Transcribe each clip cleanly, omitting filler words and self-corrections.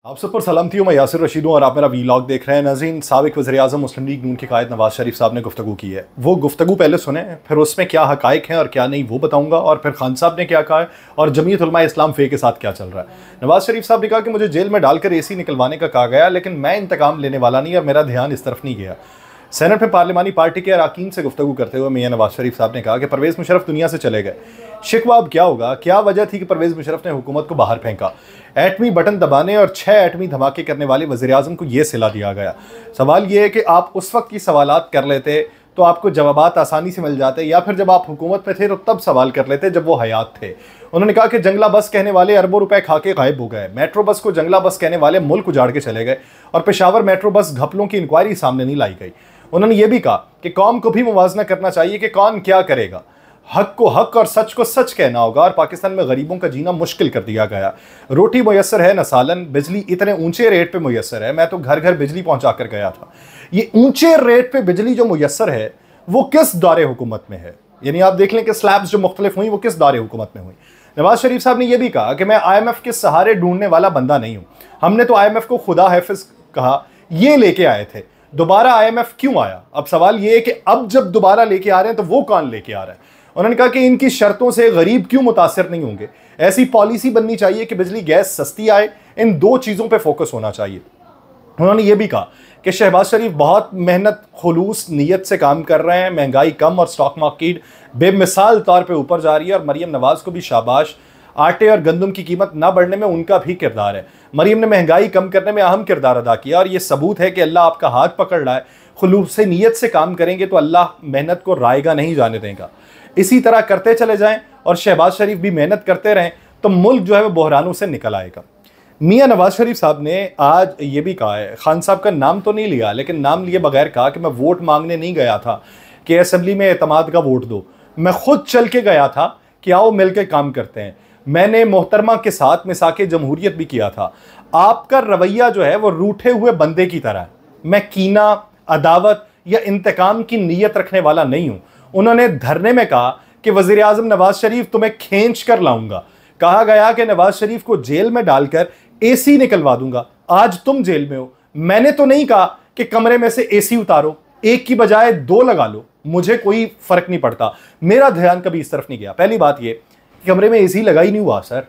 आप सब पर सलामती हूँ। मैं यासिर रशीद हूँ और आप मेरा वीलॉग देख रहे हैं। नाज़रीन, साबिक वज़ीर-ए-आज़म मुस्लिम लीग नून के कायद नवाज शरीफ साहब ने गुफ्तगू की है। वो गुफ्तगू पहले सुने, फिर उसमें क्या हक़ाइक़ हैं और क्या नहीं वो बताऊंगा, और फिर खान साहब ने क्या कहा है और जमीयत उलमा इस्लाम फ़े के साथ क्या चल रहा है। नवाज शरीफ साहब ने कहा कि मुझे जेल में डालकर AC निकलवाने का कहा गया, लेकिन मैं इंतकाम लेने वाला नहीं और मेरा ध्यान इस तरफ नहीं गया। सेनेट में पार्लिमानी पार्टी के अरकान से गुफ्तगू करते हुए मियां नवाज शरीफ साहब ने कहा कि परवेज़ मुशर्रफ दुनिया से चले गए। शिकवा अब क्या होगा? क्या वजह थी कि परवेज़ मुशर्रफ ने हुकूमत को बाहर फेंका? एटमी बटन दबाने और 6 एटमी धमाके करने वाले वज़ीर-ए-आज़म को यह सिला दिया गया। सवाल यह है कि आप उस वक्त की सवालात कर लेते तो आपको जवाबात आसानी से मिल जाते, या फिर जब आप हुकूमत में थे तो तब सवाल कर लेते जब वो हयात थे। उन्होंने कहा कि जंगला बस कहने वाले अरबों रुपए खा के गायब हो गए। मेट्रो बस को जंगला बस कहने वाले मुल्क उजाड़ के चले गए और पेशावर मेट्रो बस घपलों की इंक्वायरी सामने नहीं लाई गई। उन्होंने ये भी कहा कि कौम को भी मुवाजना करना चाहिए कि कौन क्या करेगा। हक को हक और सच को सच कहना होगा, और पाकिस्तान में गरीबों का जीना मुश्किल कर दिया गया। रोटी मुयस्सर है न सालन, बिजली इतने ऊंचे रेट पे मुयस्सर है, मैं तो घर घर बिजली पहुंचा कर गया था। ये ऊंचे रेट पे बिजली जो मुयस्सर है वो किस दौरे हुकूमत में है? यानी आप देख लें कि स्लैब्स जो मुख्तलिफ हुई वो किस दौरे हुकूमत में हुई। नवाज शरीफ साहब ने यह भी कहा कि मैं IMF के सहारे ढूंढने वाला बंदा नहीं हूं। हमने तो IMF को खुदा हाफिज कहा, ये लेके आए थे। दोबारा IMF क्यों आया? अब सवाल यह है कि अब जब दोबारा लेके आ रहे हैं तो वो कौन लेके आ रहा है? उन्होंने कहा कि इनकी शर्तों से गरीब क्यों मुतासिर नहीं होंगे। ऐसी पॉलिसी बननी चाहिए कि बिजली गैस सस्ती आए। इन दो चीज़ों पे फोकस होना चाहिए। उन्होंने ये भी कहा कि शहबाज शरीफ बहुत मेहनत खुलूस नीयत से काम कर रहे हैं। महंगाई कम और स्टॉक मार्केट बेमिसाल तौर पे ऊपर जा रही है, और मरीम नवाज को भी शाबाश। आटे और गंदम की कीमत ना बढ़ने में उनका भी किरदार है। मरीम ने महंगाई कम करने में अहम किरदार अदा किया, और ये सबूत है कि अल्लाह आपका हाथ पकड़ रहा है। खुलूस से नीयत से काम करेंगे तो अल्लाह मेहनत को रायगा नहीं जाने देगा। इसी तरह करते चले जाएं और शहबाज शरीफ भी मेहनत करते रहें तो मुल्क जो है वो बहरानों से निकल आएगा। मियां नवाज शरीफ साहब ने आज ये भी कहा है, खान साहब का नाम तो नहीं लिया, लेकिन नाम लिए बगैर कहा कि मैं वोट मांगने नहीं गया था कि असेंबली में एतमाद का वोट दो। मैं खुद चल के गया था कि आओ मिलकर काम करते हैं। मैंने मोहतरमा के साथ मिसाके जमहूरियत भी किया था। आपका रवैया जो है वो रूठे हुए बंदे की तरह है। मैं कीना, अदावत या इंतकाम की नीयत रखने वाला नहीं हूं। उन्होंने धरने में कहा कि वज़ीर-ए-आज़म नवाज शरीफ तुम्हें खींच कर लाऊंगा। कहा गया कि नवाज शरीफ को जेल में डालकर AC निकलवा दूंगा। आज तुम जेल में हो। मैंने तो नहीं कहा कि कमरे में से AC उतारो, एक की बजाय 2 लगा लो, मुझे कोई फर्क नहीं पड़ता। मेरा ध्यान कभी इस तरफ नहीं गया। पहली बात यह, कमरे में AC लगा ही नहीं हुआ सर।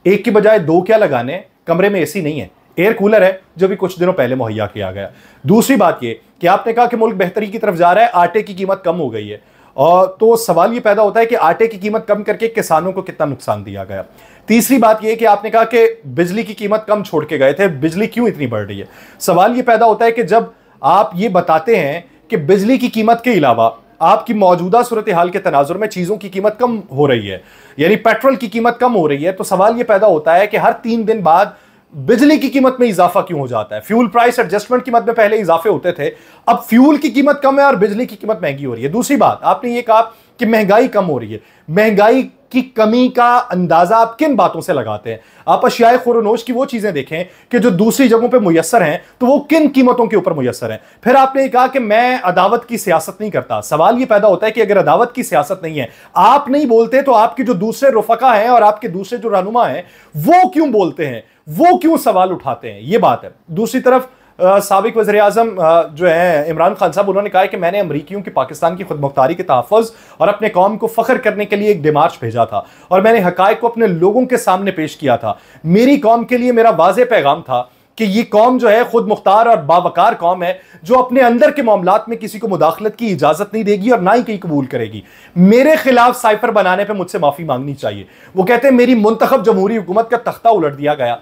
एक की बजाय 2 क्या लगाने, कमरे में AC नहीं है, एयर कूलर है जो भी कुछ दिनों पहले मुहैया किया गया। दूसरी बात यह कि आपने कहा कि मुल्क बेहतरी की तरफ जा रहा है, आटे की कीमत कम हो गई है, और तो सवाल यह पैदा होता है कि आटे की कीमत कम करके किसानों को कितना नुकसान दिया गया। तीसरी बात यह कि आपने कहा कि बिजली की कीमत कम छोड़ के गए थे, बिजली क्यों इतनी बढ़ रही है? सवाल यह पैदा होता है कि जब आप ये बताते हैं कि बिजली की कीमत के अलावा आपकी मौजूदा सूरत हाल के तनाजुर में चीज़ों की कीमत कम हो रही है, यानी पेट्रोल की कीमत कम हो रही है, तो सवाल यह पैदा होता है कि हर 3 दिन बाद बिजली की कीमत में इजाफा क्यों हो जाता है? फ्यूल प्राइस एडजस्टमेंट कीमत में पहले इजाफे होते थे, अब फ्यूल की कीमत कम है और बिजली की कीमत महंगी हो रही है। दूसरी बात, आपने ये कहा कि महंगाई कम हो रही है। महंगाई की कमी का अंदाजा आप किन बातों से लगाते हैं? आप अशियाए खुरनोश की वो चीजें देखें कि जो दूसरी जगहों पे मुयस्सर हैं, तो वो किन कीमतों के ऊपर मुयस्सर हैं। फिर आपने कहा कि मैं अदावत की सियासत नहीं करता। सवाल ये पैदा होता है कि अगर अदावत की सियासत नहीं है, आप नहीं बोलते, तो आपके जो दूसरे रुफका हैं और आपके दूसरे जो रहनुमा हैं वो क्यों बोलते हैं, वो क्यों सवाल उठाते हैं? ये बात है। दूसरी तरफ साबिक वज़ीर-ए-आज़म जो है इमरान खान साहब, उन्होंने कहा है कि मैंने अमरीकियों की पाकिस्तान की खुदमुख्तारी के तहफ़्फ़ुज़ और अपने कौम को फ़ख्र करने के लिए एक डिमार्च भेजा था, और मैंने हक़ाइक़ को अपने लोगों के सामने पेश किया था। मेरी कौम के लिए मेरा वाज़ेह पैगाम था कि ये कौम जो है खुद मुख्तार और बावकार कौम है, जो अपने अंदर के मामलात में किसी को मुदाखलत की इजाज़त नहीं देगी और ना ही कहीं कबूल करेगी। मेरे खिलाफ साइफर बनाने पर मुझसे माफ़ी मांगनी चाहिए। वो कहते हैं मेरी मुंतखब जमहूरी हुकूमत का तख्ता उलट दिया गया,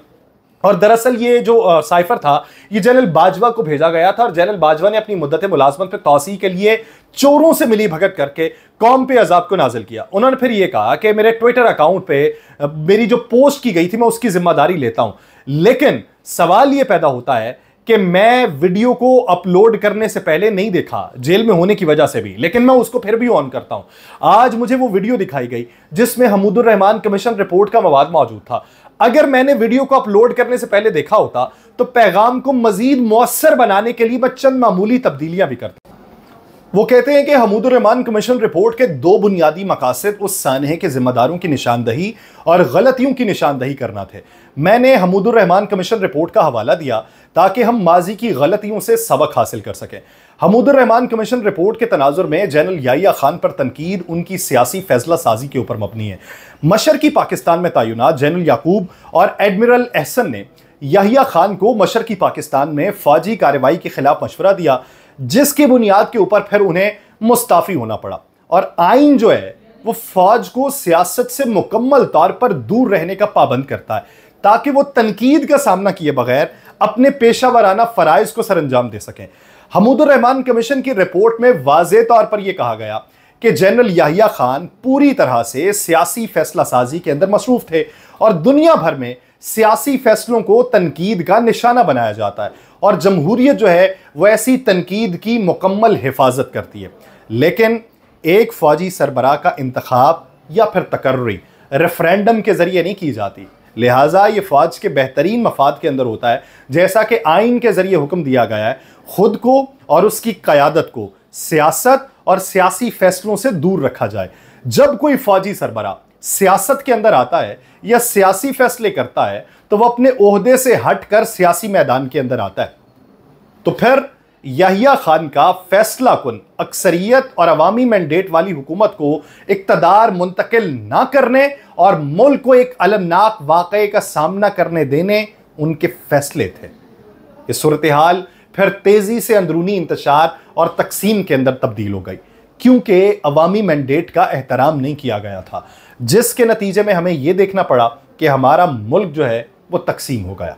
और दरअसल ये जो साइफर था ये जनरल बाजवा को भेजा गया था, और जनरल बाजवा ने अपनी मुद्दत मुलाजमत पे तौसी के लिए चोरों से मिली भगत करके कौम पे अजाब को नाजिल किया। उन्होंने फिर ये कहा कि मेरे ट्विटर अकाउंट पे मेरी जो पोस्ट की गई थी मैं उसकी जिम्मेदारी लेता हूं, लेकिन सवाल ये पैदा होता है कि मैं वीडियो को अपलोड करने से पहले नहीं देखा, जेल में होने की वजह से भी, लेकिन मैं उसको फिर भी ऑन करता हूं। आज मुझे वो वीडियो दिखाई गई जिसमें हमूदुर रहमान कमीशन रिपोर्ट का मवाद मौजूद था। अगर मैंने वीडियो को अपलोड करने से पहले देखा होता तो पैगाम को मजीद मौसर बनाने के लिए मैं चंद मामूली तब्दीलियां भी करता। वो कहते हैं कि हमूदुर रहमान कमीशन रिपोर्ट के दो बुनियादी मकासद उस सानहे के जिम्मेदारों की निशानदही और गलतियों की निशानदही करना थे। मैंने हमूदुर रहमान कमीशन रिपोर्ट का हवाला दिया ताकि हम माजी की गलतियों से सबक हासिल कर सकें। हमूदुर रहमान कमीशन रिपोर्ट के तनाजुर में जनरल याहिया खान पर तनकीद उनकी सियासी फैसला साजी के ऊपर मबनी है। मशरकी पाकिस्तान में तैनात जनरल याकूब और एडमिरल एहसन ने याहिया खान को मशरकी पाकिस्तान में फौजी कार्रवाई के खिलाफ मशवरा दिया, जिसकी बुनियाद के ऊपर फिर उन्हें मुस्ताफी होना पड़ा। और आइन जो है वो फौज को सियासत से मुकम्मल तौर पर दूर रहने का पाबंद करता है ताकि वो तनकीद का सामना किए बगैर अपने पेशा वराना फराइज को सरअंजाम दे सकें। हमूदुर रहमान कमीशन की रिपोर्ट में वाज़ेह तौर पर यह कहा गया कि जनरल याहिया खान पूरी तरह से सियासी फैसला साजी के अंदर मसरूफ थे और दुनिया भर में सियासी फैसलों को तनकीद का निशाना बनाया जाता है और जमहूरियत जो है वो ऐसी तनकीद की मुकम्मल हिफाजत करती है। लेकिन एक फौजी सरबराह का इंतखाब या फिर तकर्री रेफरेंडम के जरिए नहीं की जाती, लिहाजा ये फौज के बेहतरीन मफाद के अंदर होता है। जैसा कि आइन के जरिए हुक्म दिया गया है, खुद को और उसकी क़यादत को सियासत और सियासी फैसलों से दूर रखा जाए। जब कोई फौजी सरबराह सियासत के अंदर आता है या सियासी फैसले करता है तो वह अपने ओहदे से हटकर सियासी मैदान के अंदर आता है। तो फिर याहिया खान का फैसला कुन अक्सरियत और अवामी मैंडेट वाली हुकूमत को इक्तदार मुंतकिल ना करने और मुल्क को एक अलमनाक वाक़े का सामना करने देने उनके फैसले थे। ये सूरत हाल फिर तेजी से अंदरूनी इंतशार और तकसीम के अंदर तब्दील हो गई क्योंकि अवामी मैंडेट का एहतराम नहीं किया गया था, जिसके नतीजे में हमें यह देखना पड़ा कि हमारा मुल्क जो है वो तकसीम हो गया।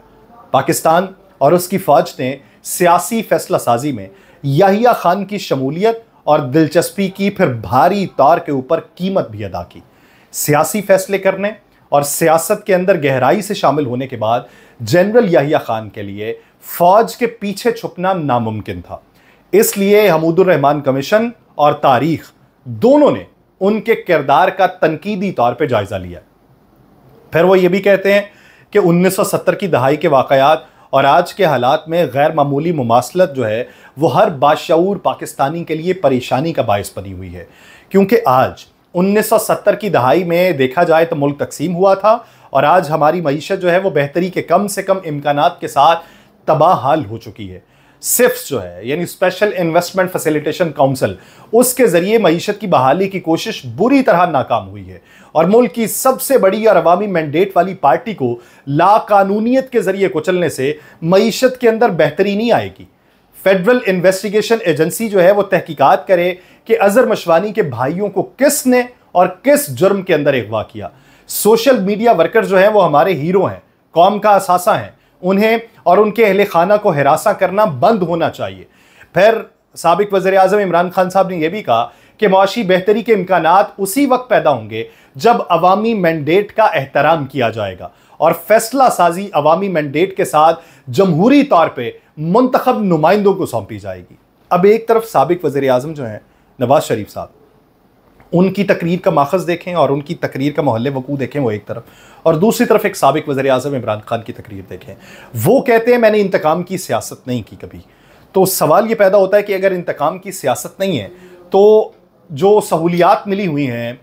पाकिस्तान और उसकी फौज ने सियासी फैसला साजी में याहिया खान की शमूलियत और दिलचस्पी की फिर भारी तौर के ऊपर कीमत भी अदा की। सियासी फैसले करने और सियासत के अंदर गहराई से शामिल होने के बाद जनरल याहिया खान के लिए फौज के पीछे छुपना नामुमकिन था। इसलिए हमूदुर रहमान कमीशन और तारीख दोनों ने उनके किरदार का तनकीदी तौर पर जायजा लिया। फिर वो ये भी कहते हैं कि 1970 की दहाई के वाक़यात और आज के हालात में गैर मामूली मुमासलत जो है वो हर बाशऊर पाकिस्तानी के लिए परेशानी का बायस बनी हुई है, क्योंकि आज 1970 की दहाई में देखा जाए तो मुल्क तकसीम हुआ था और आज हमारी मईशत जो है वो बेहतरी के कम से कम इम्कानात के साथ तबाह हाल हो चुकी है। सिफ्स जो है यानी स्पेशल इन्वेस्टमेंट फैसिलिटेशन काउंसिल, उसके ज़रिए मईशत की बहाली की कोशिश बुरी तरह नाकाम हुई है और मुल्क की सबसे बड़ी और अवामी मैंडेट वाली पार्टी को लाकानूनियत के ज़रिए कुचलने से मईशत के अंदर बेहतरी नहीं आएगी। फेडरल इन्वेस्टिगेशन एजेंसी जो है वो तहकीकात करे कि अजहर मशवानी के भाइयों को किसने और किस जुर्म के अंदर अगवा किया। सोशल मीडिया वर्कर जो है वो हमारे हीरो हैं, कौम का असासा हैं, उन्हें और उनके अहले खाना को हिरासा करना बंद होना चाहिए। फिर साबिक वज़ीर आज़म इमरान खान साहब ने यह भी कहा कि मुआशी बेहतरी के इम्कानात उसी वक्त पैदा होंगे जब अवामी मैंडेट का एहतराम किया जाएगा और फैसला साजी अवामी मैंडेट के साथ जमहूरी तौर पर मुंतखब नुमाइंदों को सौंपी जाएगी। अब एक तरफ साबिक वज़ीर आज़म जो हैं नवाज शरीफ साहब, उनकी तकरीर का माखज़ देखें और उनकी तकरीर का मोहल्ले वकू देखें वो एक तरफ, और दूसरी तरफ एक साबिक वज़ीर आज़म इमरान खान की तकरीर देखें। वो कहते हैं मैंने इंतकाम की सियासत नहीं की कभी। तो सवाल ये पैदा होता है कि अगर इंतकाम की सियासत नहीं है तो जो सहूलियात मिली हुई हैं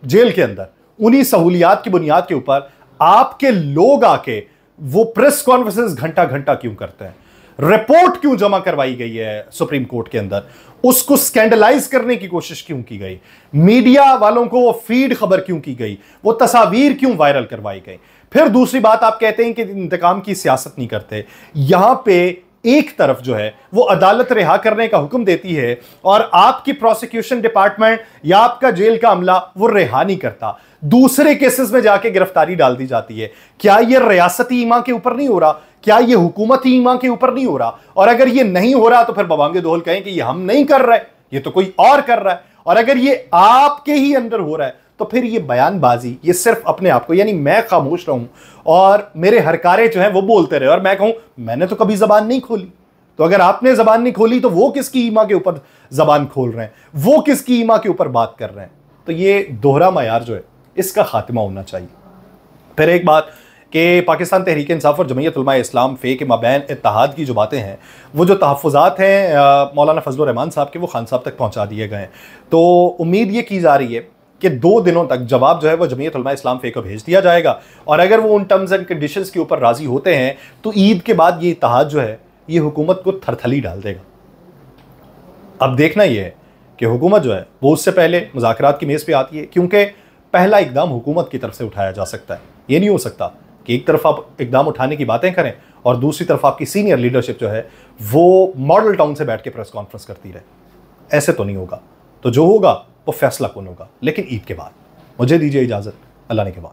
जेल के अंदर, उन्हीं सहूलियात की बुनियाद के ऊपर आपके लोग आके वो प्रेस कॉन्फ्रेंस घंटा घंटा क्यों करते हैं? रिपोर्ट क्यों जमा करवाई गई है सुप्रीम कोर्ट के अंदर? उसको स्कैंडलाइज करने की कोशिश क्यों की गई? मीडिया वालों को वो फीड खबर क्यों की गई? वो तस्वीर क्यों वायरल करवाई गई? फिर दूसरी बात, आप कहते हैं कि इंतकाम की सियासत नहीं करते। यहां पे एक तरफ जो है वो अदालत रिहा करने का हुक्म देती है और आपकी प्रोसिक्यूशन डिपार्टमेंट या आपका जेल का अमला वो रिहा नहीं करता, दूसरे केसेस में जाके गिरफ्तारी डाल दी जाती है। क्या यह रियासती ईमा के ऊपर नहीं हो रहा? क्या यह हुकूमती ईमा के ऊपर नहीं हो रहा? और अगर यह नहीं हो रहा तो फिर बवांगे दोहल कहें कि यह हम नहीं कर रहे, ये तो कोई और कर रहा है। और अगर ये आपके ही अंदर हो रहा है तो फिर ये बयानबाजी, ये सिर्फ अपने आप को, यानी मैं खामोश रहूं और मेरे हरकारे जो हैं वो बोलते रहे और मैं कहूं मैंने तो कभी जबान नहीं खोली। तो अगर आपने जबान नहीं खोली तो वो किसकी ईमा के ऊपर जबान खोल रहे हैं, वो किसकी ईमा के ऊपर बात कर रहे हैं? तो ये दोहरा मयार जो है इसका खात्मा होना चाहिए। फिर एक बात, कि पाकिस्तान तहरीक इंसाफ और जमीयत उलमा इस्लाम फ़े के माबैन इत्तेहाद की जो बातें हैं, वो जो तहफ़्फ़ुज़ात हैं मौलाना फजल रहमान साहब के, वो खान साहब तक पहुँचा दिए गए हैं। तो उम्मीद ये की जा रही है कि 2 दिनों तक जवाब जो है वो जमीयत उलमा इस्लाम फ़े को भेज दिया जाएगा, और अगर वो उन टर्म्स एंड कंडीशंस के ऊपर राज़ी होते हैं तो ईद के बाद ये इत्तेहाद जो है ये हुकूमत को थरथली डाल देगा। अब देखना ये है कि हुकूमत जो है वो उससे पहले मुज़ाकरात की मेज़ पे आती है, क्योंकि पहला इकदाम हुकूमत की तरफ से उठाया जा सकता है। ये नहीं हो सकता कि एक तरफ आप इकदाम उठाने की बातें करें और दूसरी तरफ आपकी सीनियर लीडरशिप जो है वो मॉडल टाउन से बैठ के प्रेस कॉन्फ्रेंस करती रहे। ऐसे तो नहीं होगा। तो जो होगा वो फैसला कौन होगा, लेकिन ईद के बाद। मुझे दीजिए इजाज़त, अल्लाह ने के बाद।